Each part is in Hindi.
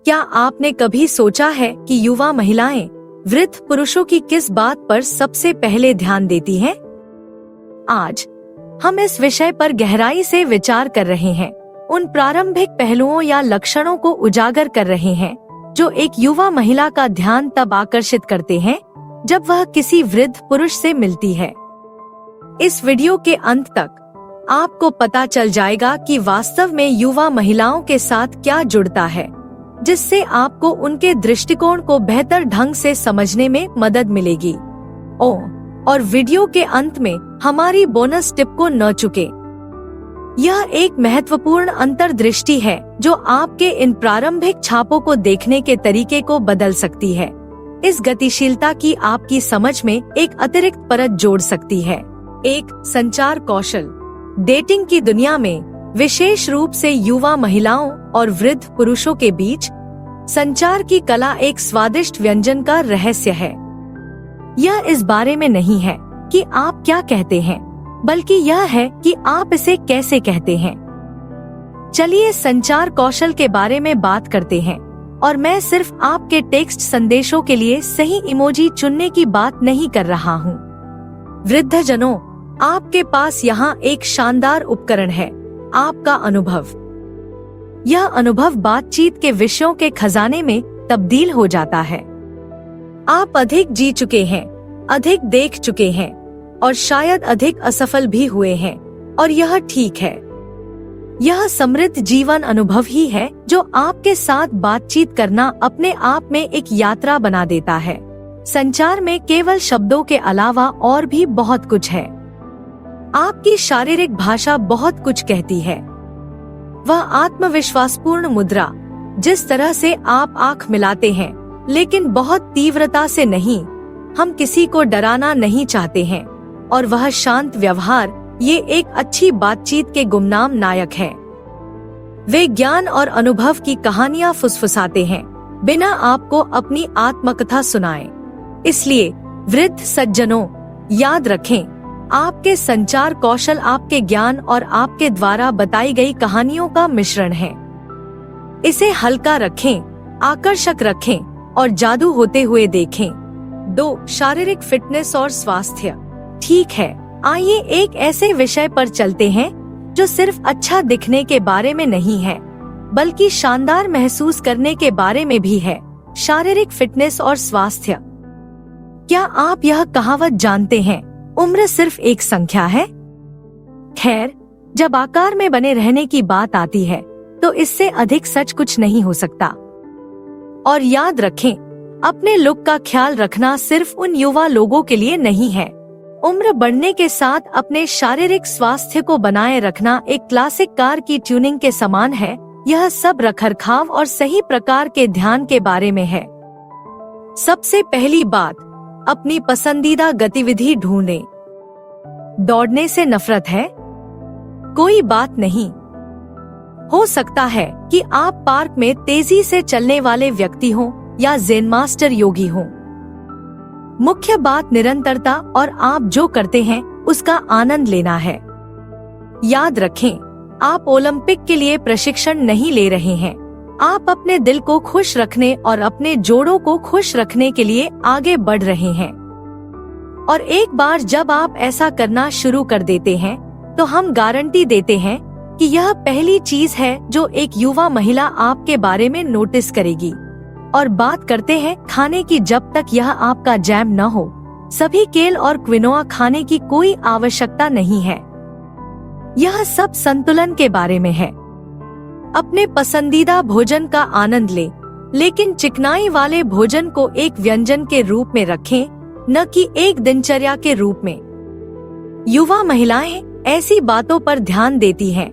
क्या आपने कभी सोचा है कि युवा महिलाएं वृद्ध पुरुषों की किस बात पर सबसे पहले ध्यान देती हैं? आज हम इस विषय पर गहराई से विचार कर रहे हैं, उन प्रारंभिक पहलुओं या लक्षणों को उजागर कर रहे हैं जो एक युवा महिला का ध्यान तब आकर्षित करते हैं जब वह किसी वृद्ध पुरुष से मिलती है। इस वीडियो के अंत तक आपको पता चल जाएगा कि वास्तव में युवा महिलाओं के साथ क्या जुड़ता है, जिससे आपको उनके दृष्टिकोण को बेहतर ढंग से समझने में मदद मिलेगी। और वीडियो के अंत में हमारी बोनस टिप को न चूकें। यह एक महत्वपूर्ण अंतर्दृष्टि है जो आपके इन प्रारंभिक छापों को देखने के तरीके को बदल सकती है। इस गतिशीलता की आपकी समझ में एक अतिरिक्त परत जोड़ सकती है। एक संचार कौशल। डेटिंग की दुनिया में विशेष रूप से युवा महिलाओं और वृद्ध पुरुषों के बीच संचार की कला एक स्वादिष्ट व्यंजन का रहस्य है। यह इस बारे में नहीं है कि आप क्या कहते हैं, बल्कि यह है कि आप इसे कैसे कहते हैं। चलिए संचार कौशल के बारे में बात करते हैं, और मैं सिर्फ आपके टेक्स्ट संदेशों के लिए सही इमोजी चुनने की बात नहीं कर रहा हूँ। वृद्धजनों, आपके पास यहाँ एक शानदार उपकरण है, आपका अनुभव। यह अनुभव बातचीत के विषयों के खजाने में तब्दील हो जाता है। आप अधिक जी चुके हैं, अधिक देख चुके हैं, और शायद अधिक असफल भी हुए हैं, और यह ठीक है। यह समृद्ध जीवन अनुभव ही है जो आपके साथ बातचीत करना अपने आप में एक यात्रा बना देता है। संचार में केवल शब्दों के अलावा और भी बहुत कुछ है। आपकी शारीरिक भाषा बहुत कुछ कहती है। वह आत्मविश्वासपूर्ण मुद्रा, जिस तरह से आप आंख मिलाते हैं, लेकिन बहुत तीव्रता से नहीं, हम किसी को डराना नहीं चाहते हैं, और वह शांत व्यवहार, ये एक अच्छी बातचीत के गुमनाम नायक हैं। वे ज्ञान और अनुभव की कहानियां फुसफुसाते हैं, बिना आपको अपनी आत्मकथा सुनाए। इसलिए वृद्ध सज्जनों, याद रखें, आपके संचार कौशल आपके ज्ञान और आपके द्वारा बताई गई कहानियों का मिश्रण है। इसे हल्का रखें, आकर्षक रखें, और जादू होते हुए देखें। 2. शारीरिक फिटनेस और स्वास्थ्य। ठीक है, आइए एक ऐसे विषय पर चलते हैं जो सिर्फ अच्छा दिखने के बारे में नहीं है, बल्कि शानदार महसूस करने के बारे में भी है। शारीरिक फिटनेस और स्वास्थ्य। क्या आप यह कहावत जानते हैं, उम्र सिर्फ एक संख्या है? खैर, जब आकार में बने रहने की बात आती है तो इससे अधिक सच कुछ नहीं हो सकता। और याद रखें, अपने लुक का ख्याल रखना सिर्फ उन युवा लोगों के लिए नहीं है। उम्र बढ़ने के साथ अपने शारीरिक स्वास्थ्य को बनाए रखना एक क्लासिक कार की ट्यूनिंग के समान है। यह सब रखरखाव और सही प्रकार के ध्यान के बारे में है। सबसे पहली बात, अपनी पसंदीदा गतिविधि ढूंढें। दौड़ने से नफरत है? कोई बात नहीं। हो सकता है कि आप पार्क में तेजी से चलने वाले व्यक्ति हों या ज़ेन मास्टर योगी हों। मुख्य बात निरंतरता और आप जो करते हैं उसका आनंद लेना है। याद रखें, आप ओलंपिक के लिए प्रशिक्षण नहीं ले रहे हैं। आप अपने दिल को खुश रखने और अपने जोड़ों को खुश रखने के लिए आगे बढ़ रहे हैं। और एक बार जब आप ऐसा करना शुरू कर देते हैं तो हम गारंटी देते हैं कि यह पहली चीज है जो एक युवा महिला आपके बारे में नोटिस करेगी। और बात करते हैं खाने की। जब तक यह आपका जैम न हो, सभी केल और क्विनोआ खाने की कोई आवश्यकता नहीं है। यह सब संतुलन के बारे में है। अपने पसंदीदा भोजन का आनंद लें, लेकिन चिकनाई वाले भोजन को एक व्यंजन के रूप में रखें, न कि एक दिनचर्या के रूप में। युवा महिलाएं ऐसी बातों पर ध्यान देती हैं,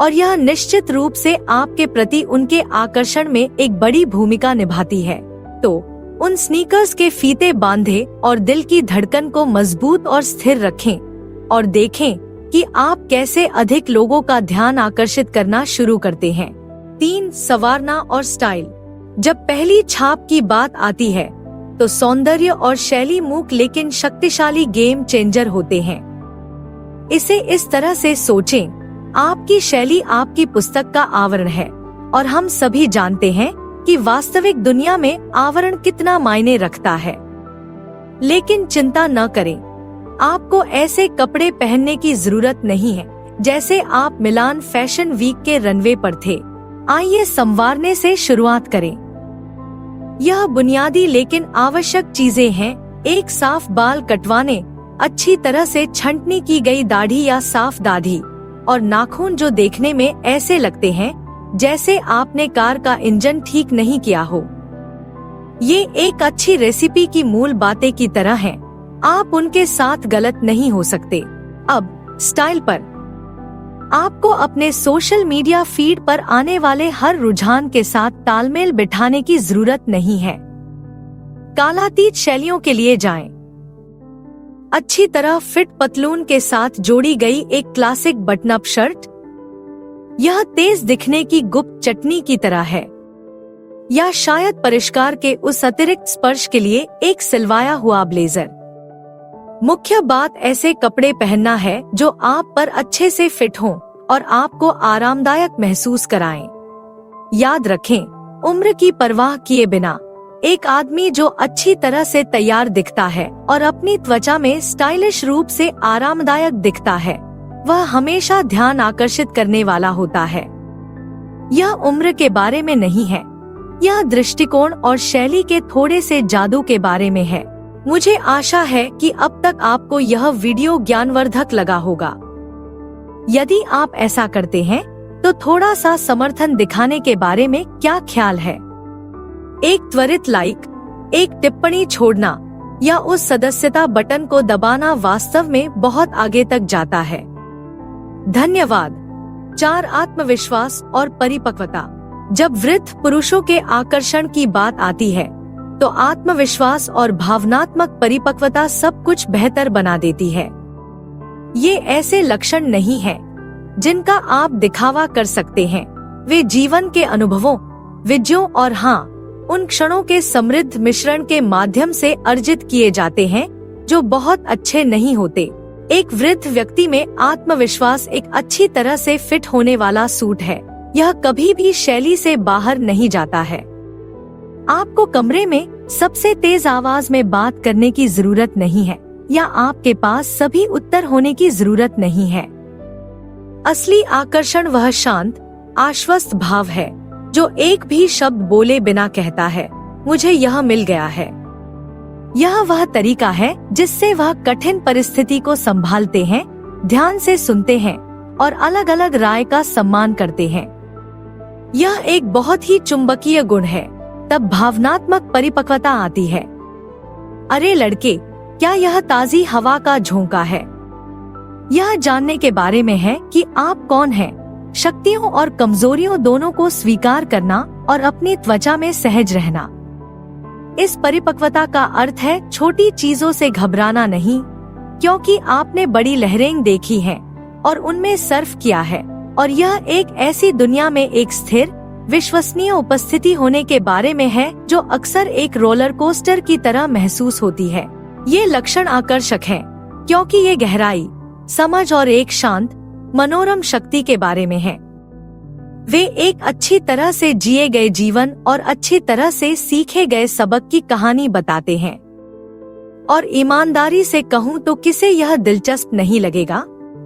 और यह निश्चित रूप से आपके प्रति उनके आकर्षण में एक बड़ी भूमिका निभाती है। तो उन स्नीकर्स के फीते बांधें और दिल की धड़कन को मजबूत और स्थिर रखें, और देखें कि आप कैसे अधिक लोगों का ध्यान आकर्षित करना शुरू करते हैं। 3. संवारना और स्टाइल। जब पहली छाप की बात आती है तो सौंदर्य और शैली मूक लेकिन शक्तिशाली गेम चेंजर होते हैं। इसे इस तरह से सोचें, आपकी शैली आपकी पुस्तक का आवरण है, और हम सभी जानते हैं कि वास्तविक दुनिया में आवरण कितना मायने रखता है। लेकिन चिंता न करें, आपको ऐसे कपड़े पहनने की जरूरत नहीं है जैसे आप मिलान फैशन वीक के रनवे पर थे। आइए संवारने से शुरुआत करें। यह बुनियादी लेकिन आवश्यक चीजें हैं। एक साफ बाल कटवाने, अच्छी तरह से छंटनी की गई दाढ़ी या साफ दाढ़ी, और नाखून जो देखने में ऐसे लगते हैं जैसे आपने कार का इंजन ठीक नहीं किया हो। ये एक अच्छी रेसिपी की मूल बातें की तरह हैं। आप उनके साथ गलत नहीं हो सकते। अब स्टाइल पर, आपको अपने सोशल मीडिया फीड पर आने वाले हर रुझान के साथ तालमेल बिठाने की जरूरत नहीं है। कालातीत शैलियों के लिए जाएं। अच्छी तरह फिट पतलून के साथ जोड़ी गई एक क्लासिक बटन अप शर्ट, यह तेज दिखने की गुप्त चटनी की तरह है, या शायद परिष्कार के उस अतिरिक्त स्पर्श के लिए एक सिलवाया हुआ ब्लेजर। मुख्य बात ऐसे कपड़े पहनना है जो आप पर अच्छे से फिट हों और आपको आरामदायक महसूस कराएं। याद रखें, उम्र की परवाह किए बिना एक आदमी जो अच्छी तरह से तैयार दिखता है और अपनी त्वचा में स्टाइलिश रूप से आरामदायक दिखता है, वह हमेशा ध्यान आकर्षित करने वाला होता है। यह उम्र के बारे में नहीं है, यह दृष्टिकोण और शैली के थोड़े से जादू के बारे में है। मुझे आशा है कि अब तक आपको यह वीडियो ज्ञानवर्धक लगा होगा। यदि आप ऐसा करते हैं तो थोड़ा सा समर्थन दिखाने के बारे में क्या ख्याल है? एक त्वरित लाइक, एक टिप्पणी छोड़ना या उस सदस्यता बटन को दबाना वास्तव में बहुत आगे तक जाता है। धन्यवाद। 4 आत्मविश्वास और परिपक्वता। जब वृद्ध पुरुषों के आकर्षण की बात आती है तो आत्मविश्वास और भावनात्मक परिपक्वता सब कुछ बेहतर बना देती है। ये ऐसे लक्षण नहीं हैं जिनका आप दिखावा कर सकते हैं। वे जीवन के अनुभवों, विजयों और हाँ, उन क्षणों के समृद्ध मिश्रण के माध्यम से अर्जित किए जाते हैं जो बहुत अच्छे नहीं होते। एक वृद्ध व्यक्ति में आत्मविश्वास एक अच्छी तरह से फिट होने वाला सूट है। यह कभी भी शैली से बाहर नहीं जाता है। आपको कमरे में सबसे तेज आवाज में बात करने की जरूरत नहीं है या आपके पास सभी उत्तर होने की जरूरत नहीं है। असली आकर्षण वह शांत, आश्वस्त भाव है जो एक भी शब्द बोले बिना कहता है, मुझे यह मिल गया है। यह वह तरीका है जिससे वह कठिन परिस्थिति को संभालते हैं, ध्यान से सुनते हैं और अलग अलग राय का सम्मान करते हैं। यह एक बहुत ही चुंबकीय गुण है। तब भावनात्मक परिपक्वता आती है। अरे लड़के, क्या यह ताजी हवा का झोंका है? यह जानने के बारे में है कि आप कौन हैं, शक्तियों और कमजोरियों दोनों को स्वीकार करना और अपनी त्वचा में सहज रहना। इस परिपक्वता का अर्थ है छोटी चीजों से घबराना नहीं, क्योंकि आपने बड़ी लहरें देखी हैं और उनमें सर्फ किया है, और यह एक ऐसी दुनिया में एक स्थिर, विश्वसनीय उपस्थिति होने के बारे में है जो अक्सर एक रोलर कोस्टर की तरह महसूस होती है। ये लक्षण आकर्षक हैं, क्योंकि ये गहराई, समझ और एक शांत, मनोरम शक्ति के बारे में है। वे एक अच्छी तरह से जिए गए जीवन और अच्छी तरह से सीखे गए सबक की कहानी बताते हैं। और ईमानदारी से कहूँ तो किसे यह दिलचस्प नहीं लगेगा?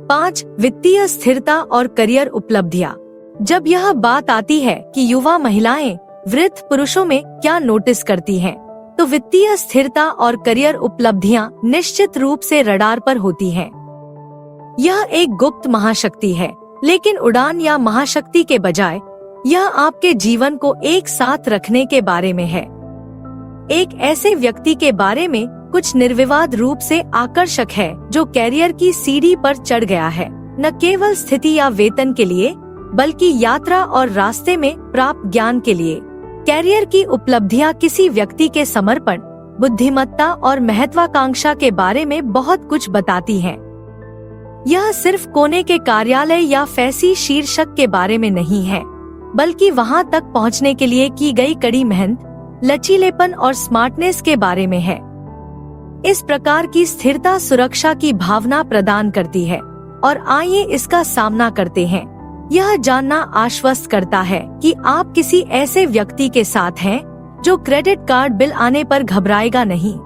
5. वित्तीय स्थिरता और करियर उपलब्धियाँ। जब यह बात आती है कि युवा महिलाएं वृद्ध पुरुषों में क्या नोटिस करती हैं, तो वित्तीय स्थिरता और करियर उपलब्धियां निश्चित रूप से रडार पर होती हैं। यह एक गुप्त महाशक्ति है, लेकिन उड़ान या महाशक्ति के बजाय यह आपके जीवन को एक साथ रखने के बारे में है। एक ऐसे व्यक्ति के बारे में कुछ निर्विवाद रूप से आकर्षक है जो कैरियर की सीढ़ी पर चढ़ गया है, न केवल स्थिति या वेतन के लिए बल्कि यात्रा और रास्ते में प्राप्त ज्ञान के लिए। कैरियर की उपलब्धियां किसी व्यक्ति के समर्पण, बुद्धिमत्ता और महत्वाकांक्षा के बारे में बहुत कुछ बताती हैं। यह सिर्फ कोने के कार्यालय या फैसी शीर्षक के बारे में नहीं है, बल्कि वहां तक पहुंचने के लिए की गई कड़ी मेहनत, लचीलेपन और स्मार्टनेस के बारे में है। इस प्रकार की स्थिरता सुरक्षा की भावना प्रदान करती है, और आइए इसका सामना करते हैं। यह जानना आश्वस्त करता है कि आप किसी ऐसे व्यक्ति के साथ हैं जो क्रेडिट कार्ड बिल आने पर घबराएगा नहीं।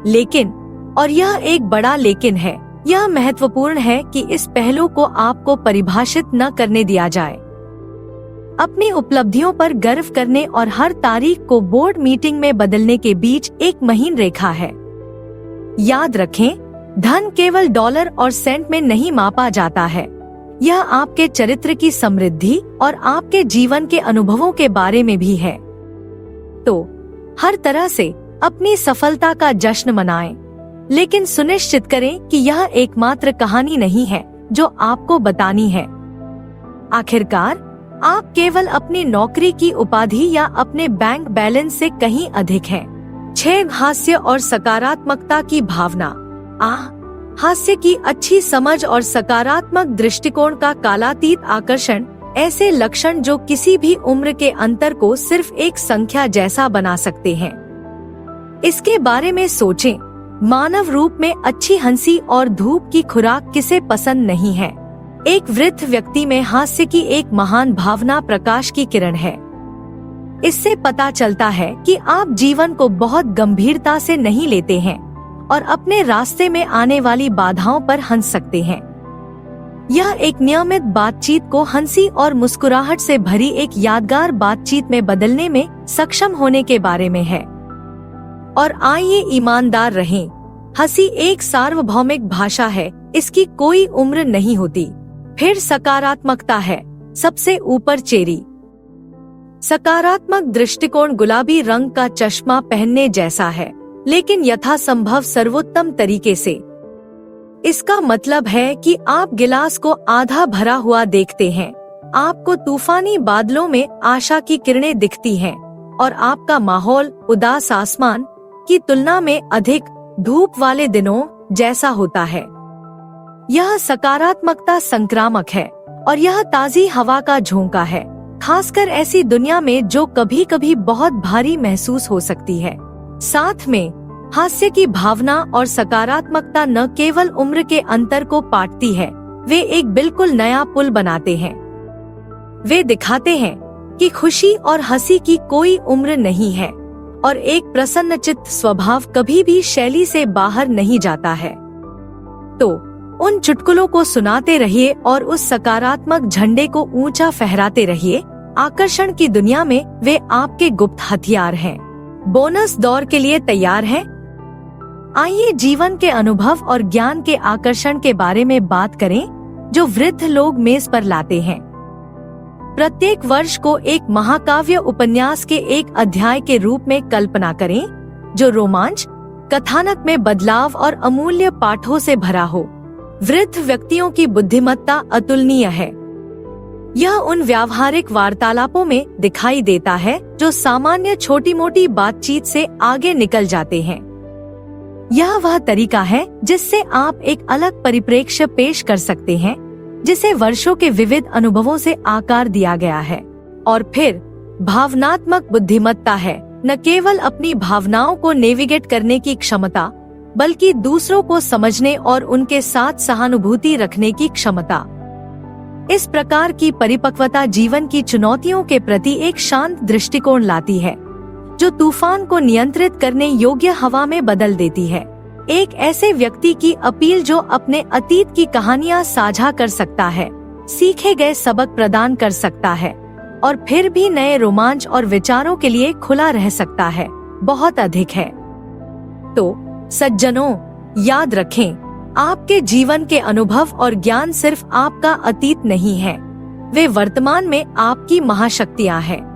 लेकिन, और यह एक बड़ा लेकिन है, यह महत्वपूर्ण है कि इस पहलू को आपको परिभाषित न करने दिया जाए। अपनी उपलब्धियों पर गर्व करने और हर तारीख को बोर्ड मीटिंग में बदलने के बीच एक महीन रेखा है। याद रखें, धन केवल डॉलर और सेंट में नहीं मापा जाता है। यह आपके चरित्र की समृद्धि और आपके जीवन के अनुभवों के बारे में भी है। तो हर तरह से अपनी सफलता का जश्न मनाएं, लेकिन सुनिश्चित करें कि यह एकमात्र कहानी नहीं है जो आपको बतानी है। आखिरकार, आप केवल अपनी नौकरी की उपाधि या अपने बैंक बैलेंस से कहीं अधिक हैं। 6 हास्य और सकारात्मकता की भावना। हास्य की अच्छी समझ और सकारात्मक दृष्टिकोण का कालातीत आकर्षण ऐसे लक्षण जो किसी भी उम्र के अंतर को सिर्फ एक संख्या जैसा बना सकते हैं। इसके बारे में सोचें, मानव रूप में अच्छी हंसी और धूप की खुराक किसे पसंद नहीं है। एक वृद्ध व्यक्ति में हास्य की एक महान भावना प्रकाश की किरण है। इससे पता चलता है कि आप जीवन को बहुत गंभीरता से नहीं लेते हैं और अपने रास्ते में आने वाली बाधाओं पर हंस सकते हैं। यह एक नियमित बातचीत को हंसी और मुस्कुराहट से भरी एक यादगार बातचीत में बदलने में सक्षम होने के बारे में है। और आइए ईमानदार रहें, हंसी एक सार्वभौमिक भाषा है, इसकी कोई उम्र नहीं होती। फिर सकारात्मकता है सबसे ऊपर चेरी। सकारात्मक दृष्टिकोण गुलाबी रंग का चश्मा पहनने जैसा है, लेकिन यथासंभव सर्वोत्तम तरीके से। इसका मतलब है कि आप गिलास को आधा भरा हुआ देखते हैं, आपको तूफानी बादलों में आशा की किरणें दिखती हैं और आपका माहौल उदास आसमान की तुलना में अधिक धूप वाले दिनों जैसा होता है। यह सकारात्मकता संक्रामक है और यह ताजी हवा का झोंका है, खासकर ऐसी दुनिया में जो कभी कभी बहुत भारी महसूस हो सकती है। साथ में हास्य की भावना और सकारात्मकता न केवल उम्र के अंतर को पाटती है, वे एक बिल्कुल नया पुल बनाते हैं। वे दिखाते हैं कि खुशी और हंसी की कोई उम्र नहीं है और एक प्रसन्नचित्त स्वभाव कभी भी शैली से बाहर नहीं जाता है। तो उन चुटकुलों को सुनाते रहिए और उस सकारात्मक झंडे को ऊंचा फहराते रहिए। आकर्षण की दुनिया में वे आपके गुप्त हथियार हैं। बोनस दौर के लिए तैयार हैं? आइए जीवन के अनुभव और ज्ञान के आकर्षण के बारे में बात करें जो वृद्ध लोग मेज पर लाते हैं। प्रत्येक वर्ष को एक महाकाव्य उपन्यास के एक अध्याय के रूप में कल्पना करें जो रोमांच, कथानक में बदलाव और अमूल्य पाठों से भरा हो। वृद्ध व्यक्तियों की बुद्धिमत्ता अतुलनीय है। यह उन व्यावहारिक वार्तालापों में दिखाई देता है जो सामान्य छोटी मोटी बातचीत से आगे निकल जाते हैं। यह वह तरीका है जिससे आप एक अलग परिप्रेक्ष्य पेश कर सकते हैं जिसे वर्षों के विविध अनुभवों से आकार दिया गया है। और फिर भावनात्मक बुद्धिमत्ता है न केवल अपनी भावनाओं को नेविगेट करने की क्षमता, बल्कि दूसरों को समझने और उनके साथ सहानुभूति रखने की क्षमता। इस प्रकार की परिपक्वता जीवन की चुनौतियों के प्रति एक शांत दृष्टिकोण लाती है जो तूफान को नियंत्रित करने योग्य हवा में बदल देती है। एक ऐसे व्यक्ति की अपील जो अपने अतीत की कहानियां साझा कर सकता है, सीखे गए सबक प्रदान कर सकता है और फिर भी नए रोमांच और विचारों के लिए खुला रह सकता है, बहुत अधिक है। तो सज्जनों, याद रखें, आपके जीवन के अनुभव और ज्ञान सिर्फ आपका अतीत नहीं है, वे वर्तमान में आपकी महाशक्तियां हैं।